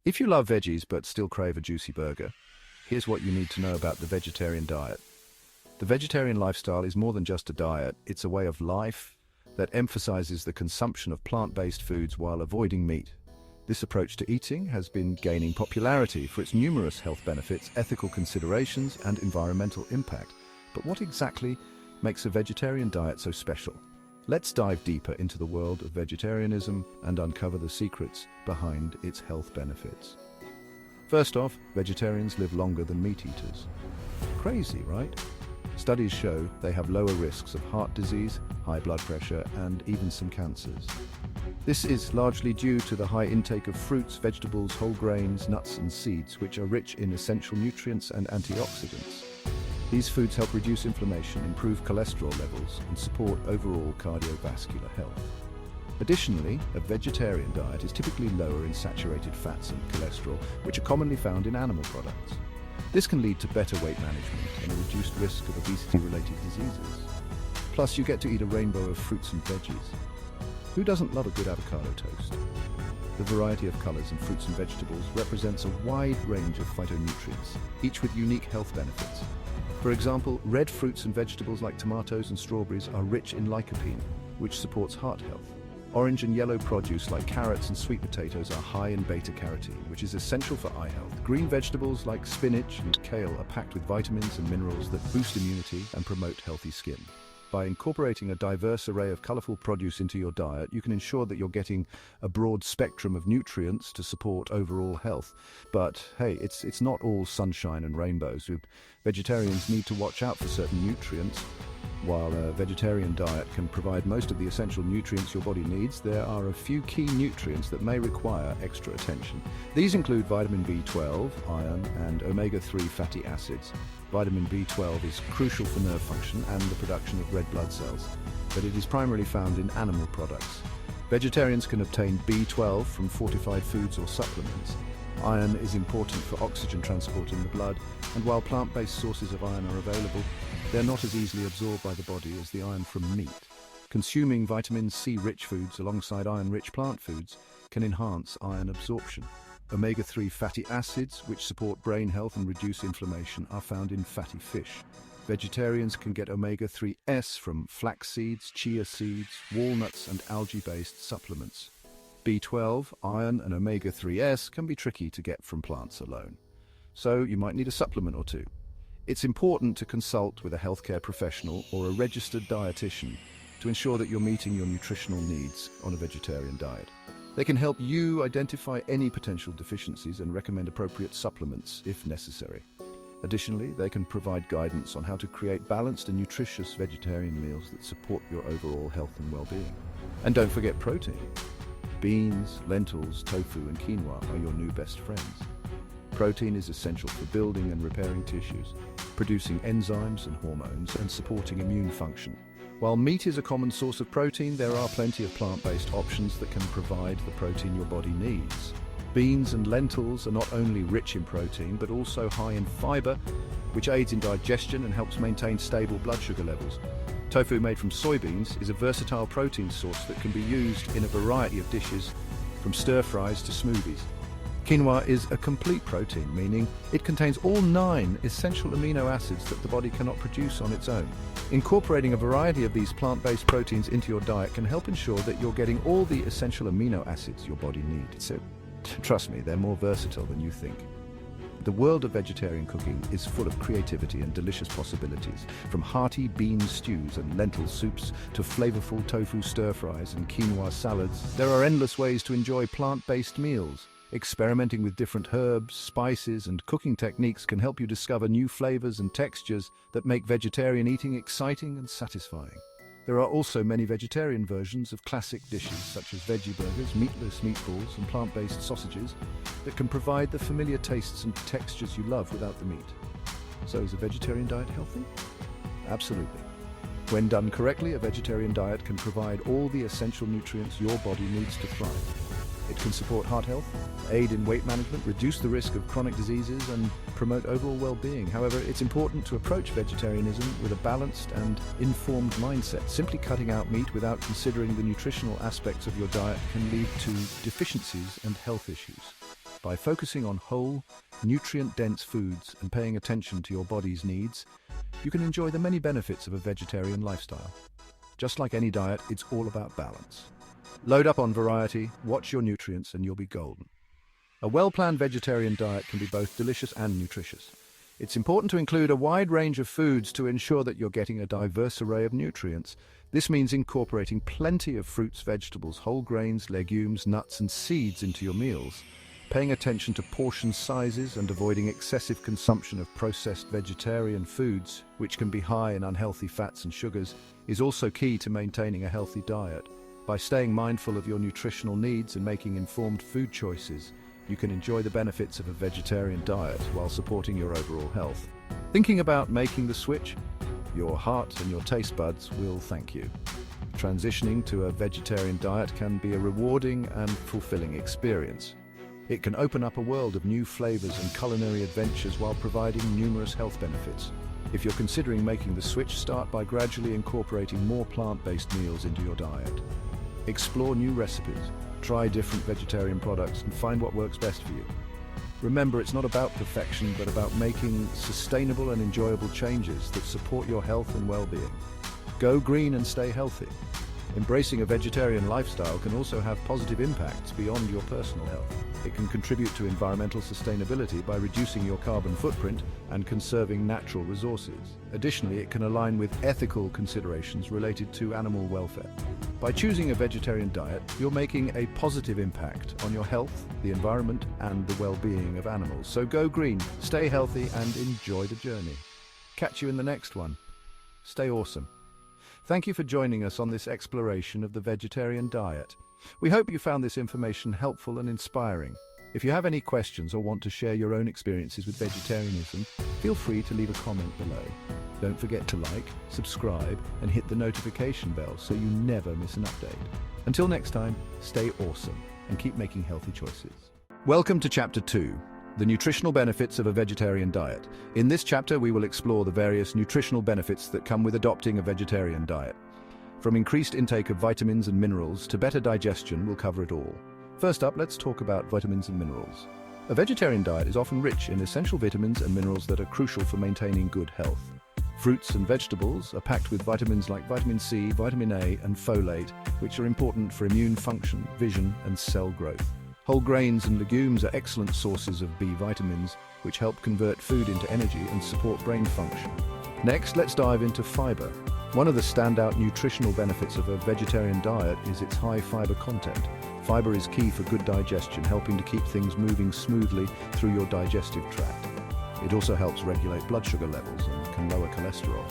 If you love veggies but still crave a juicy burger, here's what you need to know about the vegetarian diet. The vegetarian lifestyle is more than just a diet, it's a way of life that emphasizes the consumption of plant-based foods while avoiding meat. This approach to eating has been gaining popularity for its numerous health benefits, ethical considerations, and environmental impact. But what exactly makes a vegetarian diet so special? Let's dive deeper into the world of vegetarianism and uncover the secrets behind its health benefits. First off, vegetarians live longer than meat eaters. Crazy, right? Studies show they have lower risks of heart disease, high blood pressure, and even some cancers. This is largely due to the high intake of fruits, vegetables, whole grains, nuts, and seeds, which are rich in essential nutrients and antioxidants. These foods help reduce inflammation, improve cholesterol levels, and support overall cardiovascular health. Additionally, a vegetarian diet is typically lower in saturated fats and cholesterol, which are commonly found in animal products. This can lead to better weight management and a reduced risk of obesity-related diseases. Plus, you get to eat a rainbow of fruits and veggies. Who doesn't love a good avocado toast? The variety of colors in fruits and vegetables represents a wide range of phytonutrients, each with unique health benefits. For example, red fruits and vegetables like tomatoes and strawberries are rich in lycopene, which supports heart health. Orange and yellow produce like carrots and sweet potatoes are high in beta-carotene, which is essential for eye health. Green vegetables like spinach and kale are packed with vitamins and minerals that boost immunity and promote healthy skin. By incorporating a diverse array of colorful produce into your diet, you can ensure that you're getting a broad spectrum of nutrients to support overall health. But hey, it's not all sunshine and rainbows. Vegetarians need to watch out for certain nutrients. While a vegetarian diet can provide most of the essential nutrients your body needs, there are a few key nutrients that may require extra attention. These include vitamin B12, iron, and omega-3 fatty acids. Vitamin B12 is crucial for nerve function and the production of red blood cells, but it is primarily found in animal products. Vegetarians can obtain B12 from fortified foods or supplements. Iron is important for oxygen transport in the blood, and while plant-based sources of iron are available, they're not as easily absorbed by the body as the iron from meat. Consuming vitamin C-rich foods alongside iron-rich plant foods can enhance iron absorption. Omega-3 fatty acids, which support brain health and reduce inflammation, are found in fatty fish. Vegetarians can get omega-3s from flax seeds, chia seeds, walnuts, and algae-based supplements. B12, iron, and omega-3s can be tricky to get from plants alone, so you might need a supplement or two. It's important to consult with a healthcare professional or a registered dietitian to ensure that you're meeting your nutritional needs on a vegetarian diet. They can help you identify any potential deficiencies and recommend appropriate supplements if necessary. Additionally, they can provide guidance on how to create balanced and nutritious vegetarian meals that support your overall health and well-being. And don't forget protein. Beans, lentils, tofu, and quinoa are your new best friends. Protein is essential for building and repairing tissues, producing enzymes and hormones, and supporting immune function. While meat is a common source of protein, there are plenty of plant-based options that can provide the protein your body needs. Beans and lentils are not only rich in protein, but also high in fiber, which aids in digestion and helps maintain stable blood sugar levels. Tofu made from soybeans is a versatile protein source that can be used in a variety of dishes, from stir-fries to smoothies. Quinoa is a complete protein, meaning it contains all 9 essential amino acids that the body cannot produce on its own. Incorporating a variety of these plant-based proteins into your diet can help ensure that you're getting all the essential amino acids your body needs. So, trust me, they're more versatile than you think. The world of vegetarian cooking is full of creativity and delicious possibilities. From hearty bean stews and lentil soups to flavorful tofu stir-fries and quinoa salads, there are endless ways to enjoy plant-based meals. Experimenting with different herbs, spices, and cooking techniques can help you discover new flavors and textures that make vegetarian eating exciting and satisfying. There are also many vegetarian versions of classic dishes such as veggie burgers, meatless meatballs, and plant-based sausages that can provide the familiar tastes and textures you love without the meat. So is a vegetarian diet healthy? Absolutely. When done correctly, a vegetarian diet can provide all the essential nutrients your body needs to thrive. It can support heart health, aid in weight management, reduce the risk of chronic diseases, and promote overall well-being. However, it's important to approach vegetarianism with a balanced and informed mindset. Simply cutting out meat without considering the nutritional aspects of your diet can lead to deficiencies and health issues. By focusing on whole, nutrient-dense foods and paying attention to your body's needs, you can enjoy the many benefits of a vegetarian lifestyle. Just like any diet, it's all about balance. Load up on variety, watch your nutrients, and you'll be golden. A well-planned vegetarian diet can be both delicious and nutritious. It's important to include a wide range of foods to ensure that you're getting a diverse array of nutrients. This means incorporating plenty of fruits, vegetables, whole grains, legumes, nuts, and seeds into your meals. Paying attention to portion sizes and avoiding excessive consumption of processed vegetarian foods, which can be high in unhealthy fats and sugars, is also key to maintaining a healthy diet. By staying mindful of your nutritional needs and making informed food choices, you can enjoy the benefits of a vegetarian diet while supporting your overall health. Thinking about making the switch? Your heart and your taste buds will thank you. Transitioning to a vegetarian diet can be a rewarding and fulfilling experience. It can open up a world of new flavors and culinary adventures while providing numerous health benefits. If you're considering making the switch, start by gradually incorporating more plant-based meals into your diet. Explore new recipes, try different vegetarian products, and find what works best for you. Remember, it's not about perfection, but about making sustainable and enjoyable changes that support your health and well-being. Go green and stay healthy. Embracing a vegetarian lifestyle can also have positive impacts beyond your personal health. It can contribute to environmental sustainability by reducing your carbon footprint and conserving natural resources. Additionally, it can align with ethical considerations related to animal welfare. By choosing a vegetarian diet, you're making a positive impact on your health, the environment, and the well-being of animals. So go green, stay healthy, and enjoy the journey. Catch you in the next one. Stay awesome. Thank you for joining us on this exploration of the vegetarian diet. We hope you found this information helpful and inspiring. If you have any questions or want to share your own experiences with vegetarianism, feel free to leave a comment below. Don't forget to like, subscribe, and hit the notification bell so you never miss an update. Until next time, stay awesome and keep making healthy choices. Welcome to Chapter 2. The nutritional benefits of a vegetarian diet. In this chapter, we will explore the various nutritional benefits that come with adopting a vegetarian diet. From increased intake of vitamins and minerals to better digestion, we'll cover it all. First up, let's talk about vitamins and minerals. A vegetarian diet is often rich in essential vitamins and minerals that are crucial for maintaining good health. Fruits and vegetables are packed with vitamins like vitamin C, vitamin A, and folate, which are important for immune function, vision, and cell growth. Whole grains and legumes are excellent sources of B vitamins, which help convert food into energy and support brain function. Next, let's dive into fiber. One of the standout nutritional benefits of a vegetarian diet is its high fiber content. Fiber is key for good digestion, helping to keep things moving smoothly through your digestive tract. It also helps regulate blood sugar levels and can lower cholesterol.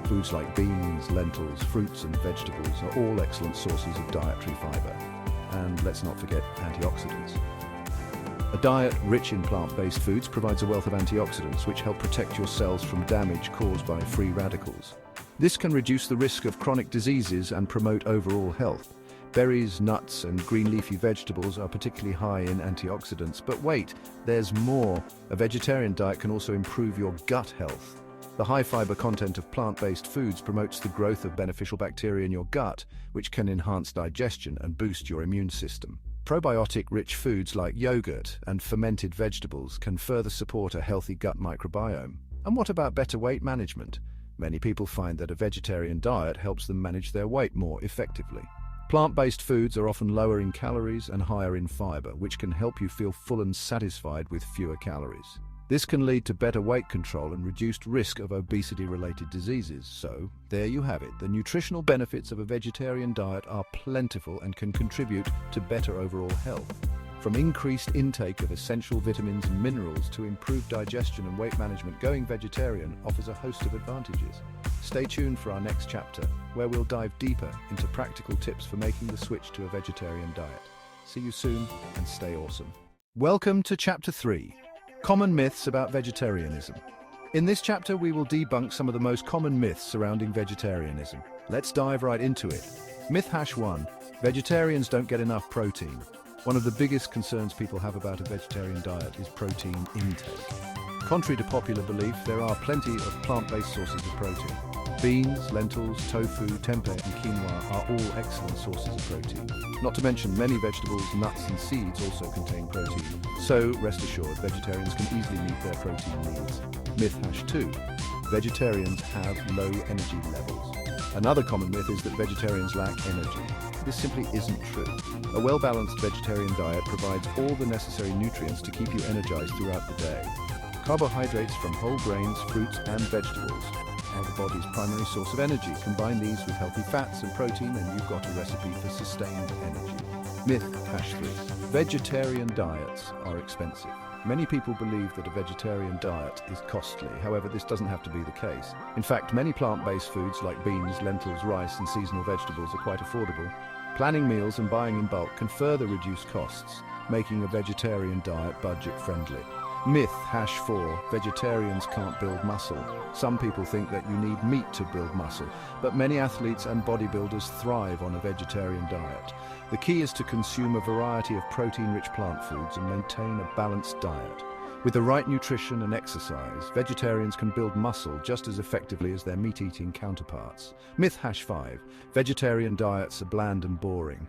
Foods like beans, lentils, fruits, and vegetables are all excellent sources of dietary fiber. And let's not forget antioxidants. A diet rich in plant-based foods provides a wealth of antioxidants which help protect your cells from damage caused by free radicals. This can reduce the risk of chronic diseases and promote overall health. Berries, nuts, and green leafy vegetables are particularly high in antioxidants. But wait, there's more. A vegetarian diet can also improve your gut health. The high fiber content of plant-based foods promotes the growth of beneficial bacteria in your gut, which can enhance digestion and boost your immune system. Probiotic-rich foods like yogurt and fermented vegetables can further support a healthy gut microbiome. And what about better weight management? Many people find that a vegetarian diet helps them manage their weight more effectively. Plant-based foods are often lower in calories and higher in fiber, which can help you feel full and satisfied with fewer calories. This can lead to better weight control and reduced risk of obesity-related diseases. So, there you have it. The nutritional benefits of a vegetarian diet are plentiful and can contribute to better overall health. From increased intake of essential vitamins and minerals to improved digestion and weight management, going vegetarian offers a host of advantages. Stay tuned for our next chapter, where we'll dive deeper into practical tips for making the switch to a vegetarian diet. See you soon and stay awesome. Welcome to Chapter 3. Common myths about vegetarianism. In this chapter, we will debunk some of the most common myths surrounding vegetarianism. Let's dive right into it. Myth #1. Vegetarians don't get enough protein. One of the biggest concerns people have about a vegetarian diet is protein intake. Contrary to popular belief, there are plenty of plant-based sources of protein. Beans, lentils, tofu, tempeh, and quinoa are all excellent sources of protein. Not to mention many vegetables, nuts, and seeds also contain protein. So, rest assured, vegetarians can easily meet their protein needs. Myth #2. Vegetarians have low energy levels. Another common myth is that vegetarians lack energy. This simply isn't true. A well-balanced vegetarian diet provides all the necessary nutrients to keep you energized throughout the day. Carbohydrates from whole grains, fruits, and vegetables are the body's primary source of energy. Combine these with healthy fats and protein and you've got a recipe for sustained energy. Myth #3. Vegetarian diets are expensive. Many people believe that a vegetarian diet is costly. However, this doesn't have to be the case. In fact, many plant-based foods like beans, lentils, rice, and seasonal vegetables are quite affordable. Planning meals and buying in bulk can further reduce costs, making a vegetarian diet budget-friendly. Myth #4. Vegetarians can't build muscle. Some people think that you need meat to build muscle, but many athletes and bodybuilders thrive on a vegetarian diet. The key is to consume a variety of protein-rich plant foods and maintain a balanced diet. With the right nutrition and exercise, vegetarians can build muscle just as effectively as their meat-eating counterparts. Myth #5. Vegetarian diets are bland and boring.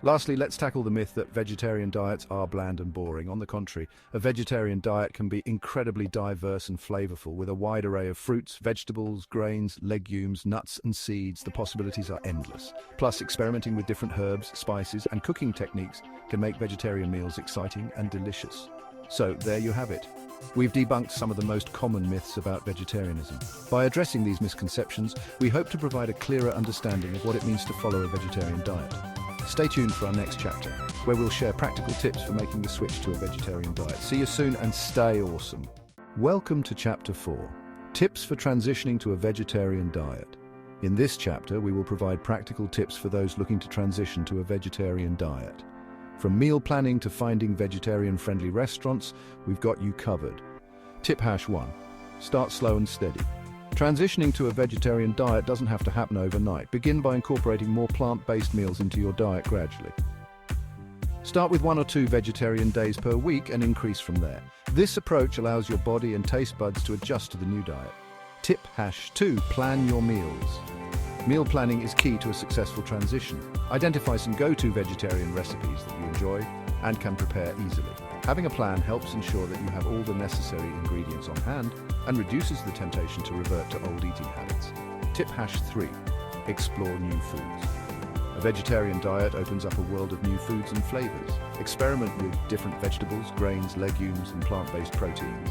Lastly, let's tackle the myth that vegetarian diets are bland and boring. On the contrary, a vegetarian diet can be incredibly diverse and flavorful with a wide array of fruits, vegetables, grains, legumes, nuts, and seeds. The possibilities are endless. Plus, experimenting with different herbs, spices, and cooking techniques can make vegetarian meals exciting and delicious. So, there you have it. We've debunked some of the most common myths about vegetarianism. By addressing these misconceptions, we hope to provide a clearer understanding of what it means to follow a vegetarian diet. Stay tuned for our next chapter, where we'll share practical tips for making the switch to a vegetarian diet. See you soon and stay awesome. Welcome to Chapter 4, Tips for Transitioning to a Vegetarian Diet. In this chapter, we will provide practical tips for those looking to transition to a vegetarian diet. From meal planning to finding vegetarian-friendly restaurants, we've got you covered. Tip #1. Start slow and steady. Transitioning to a vegetarian diet doesn't have to happen overnight. Begin by incorporating more plant-based meals into your diet gradually. Start with 1 or 2 vegetarian days per week and increase from there. This approach allows your body and taste buds to adjust to the new diet. Tip #2. Plan your meals. Meal planning is key to a successful transition. Identify some go-to vegetarian recipes that you enjoy and can prepare easily. Having a plan helps ensure that you have all the necessary ingredients on hand and reduces the temptation to revert to old eating habits. Tip #3. Explore new foods. A vegetarian diet opens up a world of new foods and flavors. Experiment with different vegetables, grains, legumes, and plant-based proteins.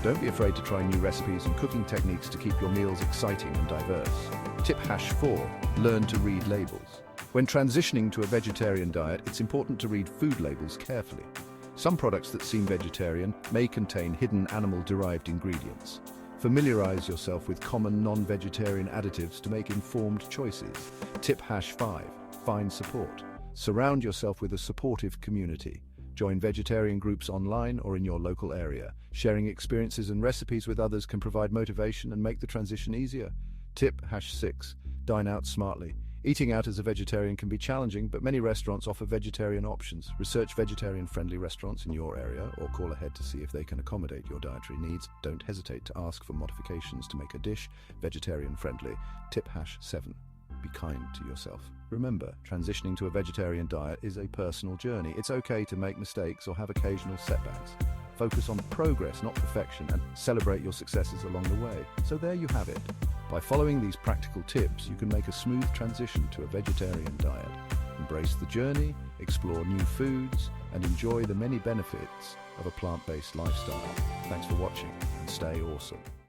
Don't be afraid to try new recipes and cooking techniques to keep your meals exciting and diverse. Tip #4. Learn to read labels. When transitioning to a vegetarian diet, it's important to read food labels carefully. Some products that seem vegetarian may contain hidden animal-derived ingredients. Familiarize yourself with common non-vegetarian additives to make informed choices. Tip #5. Find support. Surround yourself with a supportive community. Join vegetarian groups online or in your local area. Sharing experiences and recipes with others can provide motivation and make the transition easier. Tip #6. Dine out smartly. Eating out as a vegetarian can be challenging, but many restaurants offer vegetarian options. Research vegetarian-friendly restaurants in your area or call ahead to see if they can accommodate your dietary needs. Don't hesitate to ask for modifications to make a dish vegetarian-friendly. Tip #7. Be kind to yourself. Remember, transitioning to a vegetarian diet is a personal journey. It's okay to make mistakes or have occasional setbacks. Focus on progress, not perfection, and celebrate your successes along the way. So there you have it. By following these practical tips, you can make a smooth transition to a vegetarian diet. Embrace the journey, explore new foods, and enjoy the many benefits of a plant-based lifestyle. Thanks for watching, and stay awesome.